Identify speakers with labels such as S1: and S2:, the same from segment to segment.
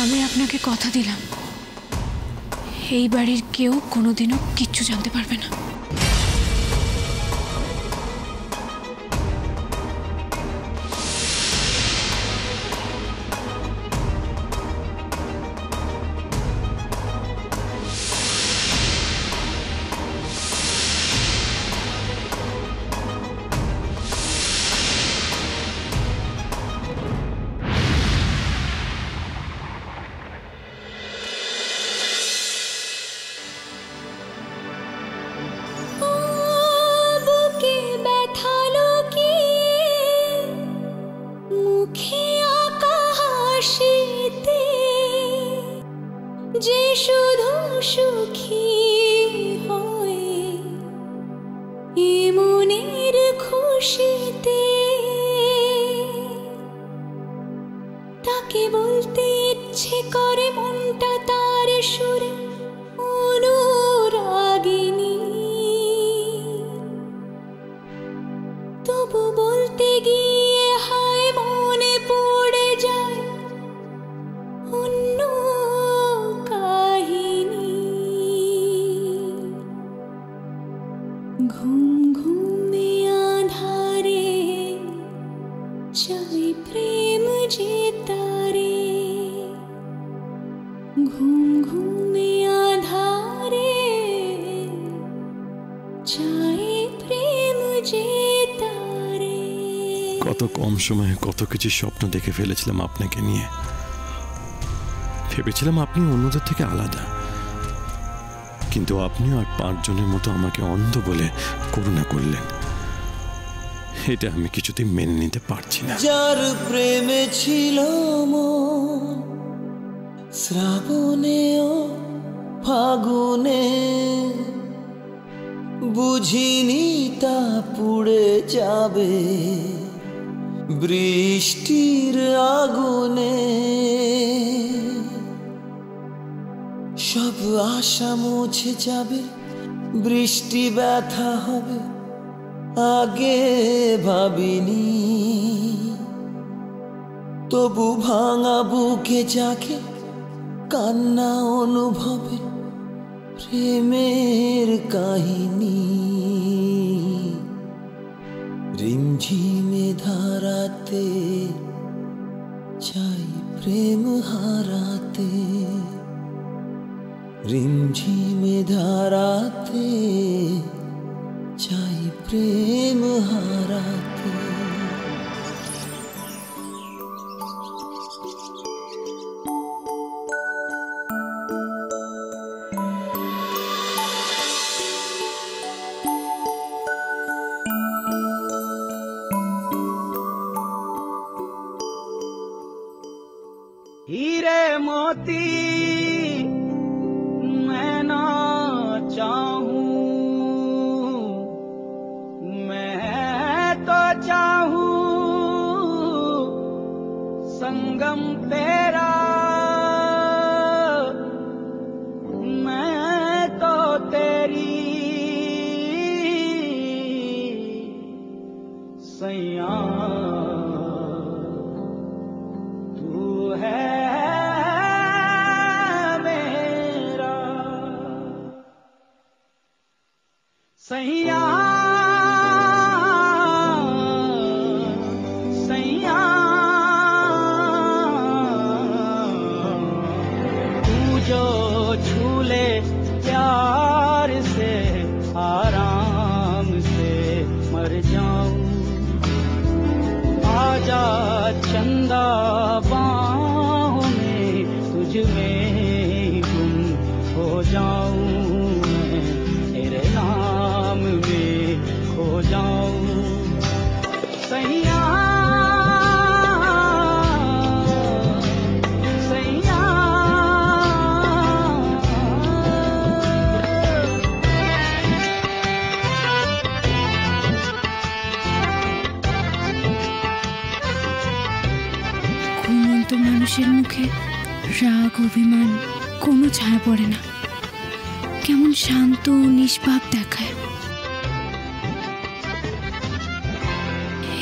S1: আমি আপনাকে কথা দিলাম, এই বাড়ির কেউ কোনোদিনও কিচ্ছু জানতে পারবে না।
S2: যে শুধু সুখী হয় মনের খুশিতে, তাকে বলতে ইচ্ছে করে মনটা তার সুরে অনুরাগিনী, তবু বলতে গিয়ে হায় মনে পড়ে যায় অন্য কাহিনী। ঘুম ঘুমে আধারে চাই প্রেম যে তারে, ঘুম ঘুমে আধারে চাই প্রেম যে তারে।
S3: কত কম সময়ে কত কিছু স্বপ্ন দেখে ফেলেছিলাম আপনাকে নিয়ে। ভেবেছিলাম আপনি অন্যদের থেকে আলাদা, কিন্তু আপনিও আর 5 জনের মতো আমাকে অন্ধ বলে করুণা করলেন। এটা আমি কিছুতেই মেনে নিতে পারছি না।
S4: যার প্রেমে ছিল মন শ্রাবণে ও ফাগুনে, বুঝিনি তা পুড়ে যাবে বৃষ্টির আগুনে। সব আশা মুছে যাবে, বৃষ্টি ব্যথা হবে আগে ভাবিনি, তবু ভাঙা বুকে জাগে কান্না অনুভবে প্রেমের কাহিনী। রিমঝিমে ধারাতে চাই প্রেম হারাতে, রিমঝিমে ধারাতে চাই প্রেম হারাতে।
S5: हीरे मोती मैं ना चाहूं, मैं तो चाहूं संगम तेरा, मैं तो तेरी सैया तू है सैया सैया। तू जो छूले प्यार से आराम से मर जाऊं, आजा चंदा बाहों में तुझ में गुम हो जाऊं, तेरे नाम में खो जाऊं सैया सैया।
S1: ঘুমন্ত মানুষের মুখে রাগ অভিমান কোনো ছায়া পড়ে না, কেমন শান্ত নিষ্পাপ দেখায়।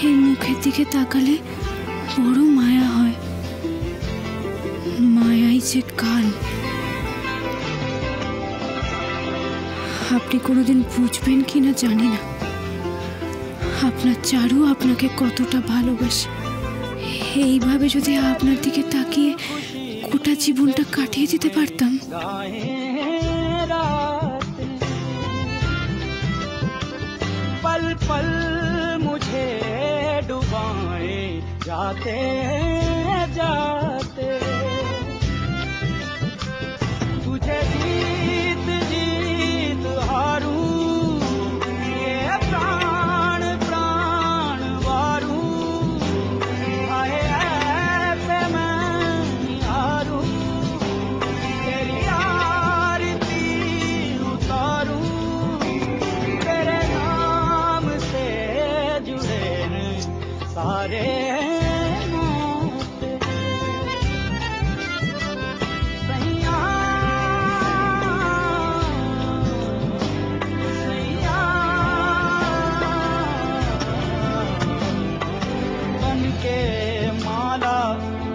S1: এই মুখের দিকে তাকালে বড় মায়া হয়, মায়া যে কাল, আপনি কোনোদিন বুঝবেন কিনা জানি না আপনার চারু আপনাকে কতটা ভালোবাসে। এইভাবে যদি আপনার দিকে তাকিয়ে গোটা জীবনটা কাটিয়ে দিতে পারতাম।
S5: पल पल मुझे डुबाए जाते जाते, तुझे जीत जीत हारूं, ये प्राण प्राण वारूं, आए ऐसे मैं हारूं, तेरी आरती उतारूं, तेरे नाम से जुड़े हैं सारे नाते। सैया सैया बन के माला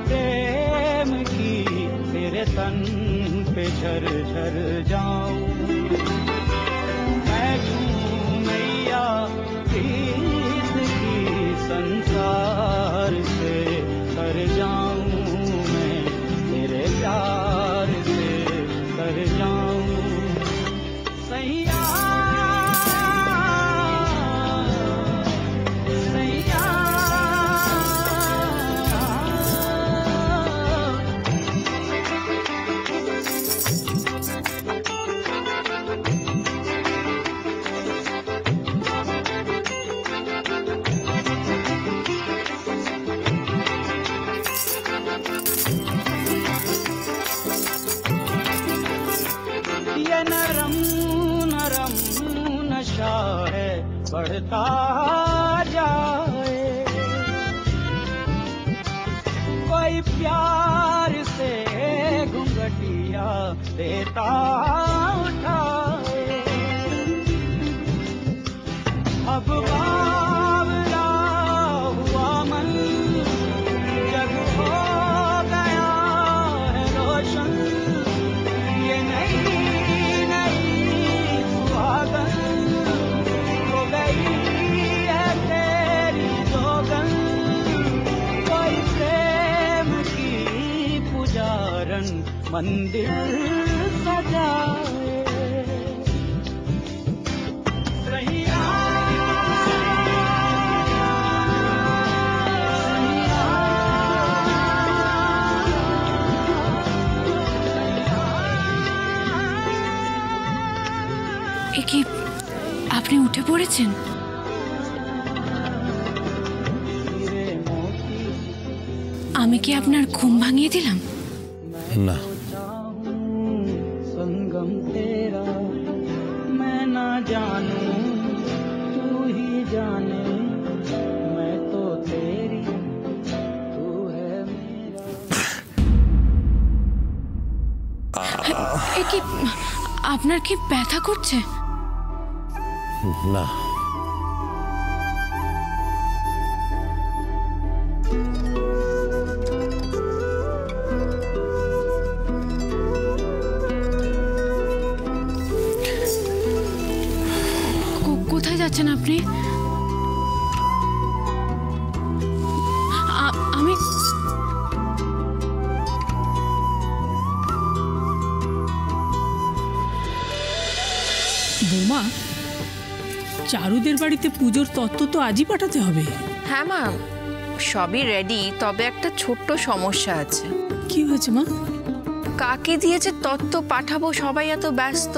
S5: प्रेम की तेरे तन पे झर झर जाऊं, मैं मैया प्रीत की संसार से कर जाऊं, मैं तेरे प्यार से कर जाऊं। सैया सैया ये नरम नरम नशा है बढ़ता जाए, कोई प्यार से घुंघटिया देता उठाए, अब बावला हुआ मन जग हो गया है रोशन, ये नहीं सुहागन हो गई है तेरी जोगन, कोई प्रेम की पुजारन मंदिर सजाए। सैया
S1: এ কি আপনি উঠে পড়েছেন? আমি কি আপনার ঘুম ভাঙিয়ে দিলাম?
S3: না,
S5: संगम तेरा मैं ना जानूं, तू ही जाने, मैं तो तेरी, तू है मेरा।
S1: এ কি আপনার কি ব্যথা করছে?
S3: না,
S1: কোথায় যাচ্ছেন আপনি? আমি
S6: বৌমা, চারুদের বাড়িতে পুজোর তত্ত্ব তো আজই পাঠাতে হবে।
S7: হ্যাঁ মা, সবই রেডি, তবে একটা ছোট্ট সমস্যা আছে।
S6: কি হয়েছে মা?
S7: কাকে দিয়েছে তত্ত্ব পাঠাবো, সবাই এত ব্যস্ত,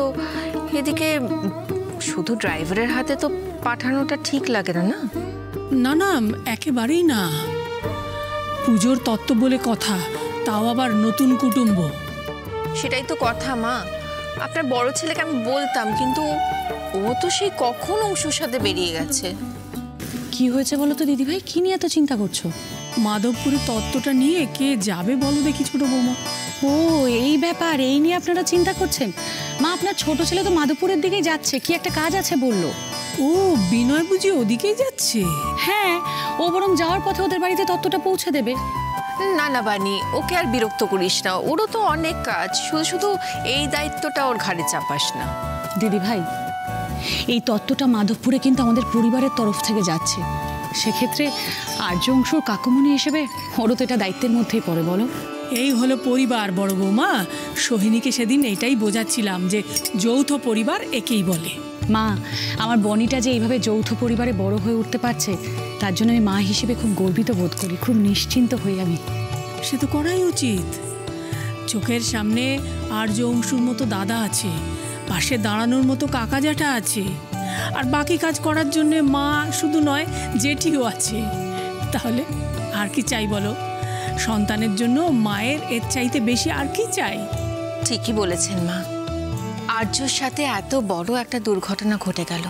S7: এদিকে শুধু ড্রাইভারের হাতে তো পাঠানোটা ঠিক লাগে না। না
S6: না না, একেবারেই না। পুজোর তত্ত্ব বলে কথা, তাও আবার নতুন কুটুম্ব।
S7: সেটাই তো কথা মা, আপনার বড় ছেলেকে আমি বলতাম, কিন্তু ও তো সেই কখন অংশুর সাথে বেরিয়ে গেছে।
S8: কি হয়েছে বলো তো দিদিভাই, কি নিয়ে এত চিন্তা করছো?
S6: মাধবপুরের তত্ত্বটা নিয়ে কে যাবে বলো দেখি ছোট বৌমা।
S8: ও এই ব্যাপার, এই নিয়ে আপনারা চিন্তা করছেন? মা, আপনার ছোট ছেলে তো মাধবপুরের দিকেই যাচ্ছে, কি একটা কাজ আছে বললো।
S6: ও বিনয় বুঝি ওদিকেই যাচ্ছে?
S8: হ্যাঁ, ও বরং যাওয়ার পথে ওদের বাড়িতে তত্ত্বটা পৌঁছে দেবে।
S7: না না বানি, ওকে আর বিরক্ত করিস না, ওরও তো অনেক কাজ, শুধু শুধু এই দায়িত্বটা ওর ঘাড়ে চাপাস না।
S8: দিদি ভাই, এই তত্ত্বটা মাধবপুরে কিন্তু আমাদের পরিবারের তরফ থেকে যাচ্ছে, সেক্ষেত্রে আর্য অংশুর কাকুমণি হিসেবে ওরও তো এটা দায়িত্বের মধ্যেই পড়ে, বলো।
S6: এই হলো পরিবার বড় বৌমা। সোহিনীকে সেদিন এটাই বোঝাচ্ছিলাম যে যৌথ পরিবার একেই বলে।
S8: মা, আমার বনিটা যে এইভাবে যৌথ পরিবারে বড় হয়ে উঠতে পারছে, তার জন্য আমি মা হিসেবে খুব গর্বিত বোধ করি, খুব নিশ্চিন্ত হই আমি।
S6: সে তো করাই উচিত। চোখের সামনে আর্য অংশুর মতো দাদা আছে, পাশে দাঁড়ানোর মতো কাকা জ্যাঠা আছে, আর বাকি কাজ করার জন্য মা শুধু নয় জেঠিও আছে। তাহলে আর কি চাই বলো? সন্তানের জন্য মায়ের এর চাইতে বেশি আর কি চাই?
S7: ঠিকই বলেছেন মা। আর্যর সাথে এত বড় একটা দুর্ঘটনা ঘটে গেল,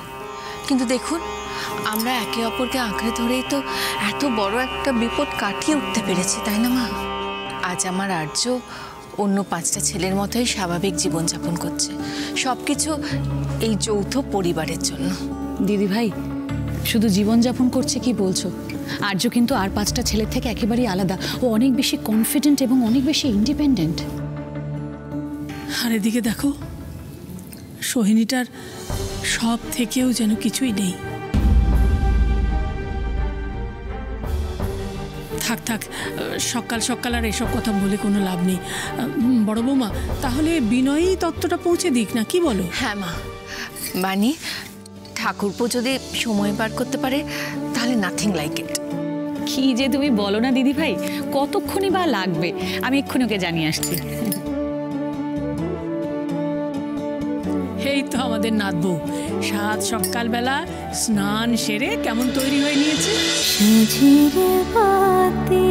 S7: কিন্তু দেখুন আমরা একে অপরকে আঁকড়ে ধরেই তো এত বড় একটা বিপদ কাটিয়ে উঠতে পেরেছি, তাই না মা? আজ আমার আর্য অন্য 5টা ছেলের মতোই স্বাভাবিক জীবনযাপন করছে, সব কিছু এই যৌথ পরিবারের জন্য।
S8: দিদি ভাই, শুধু জীবনযাপন করছে কি বলছো? আর্য কিন্তু আর 5টা ছেলের থেকে একেবারেই আলাদা, ও অনেক বেশি কনফিডেন্ট এবং অনেক বেশি ইন্ডিপেন্ডেন্ট।
S6: আর এদিকে দেখো, সোহিনীটার সব থেকেও যেন কিছুই নেই। থাক থাক, সকাল সকাল আর এসব কথা বলে কোনো লাভ নেই। বড় বৌমা, তাহলে বিনয়ই তত্ত্বটা পৌঁছে দিক না, কি বলো?
S7: হ্যাঁ মা, বানি ঠাকুরপো যদি সময় বার করতে পারে তাহলে নাথিং লাইক ইট।
S8: কি যে তুমি বলো না দিদি ভাই, কতক্ষণই বা লাগবে? আমি এক্ষুনি ওকে জানিয়ে আসছি।
S6: এই তো আমাদের নাতবউ সাত সকালবেলা স্নান সেরে কেমন তৈরি হয়ে নিয়েছে।
S2: সাজিরে বাতি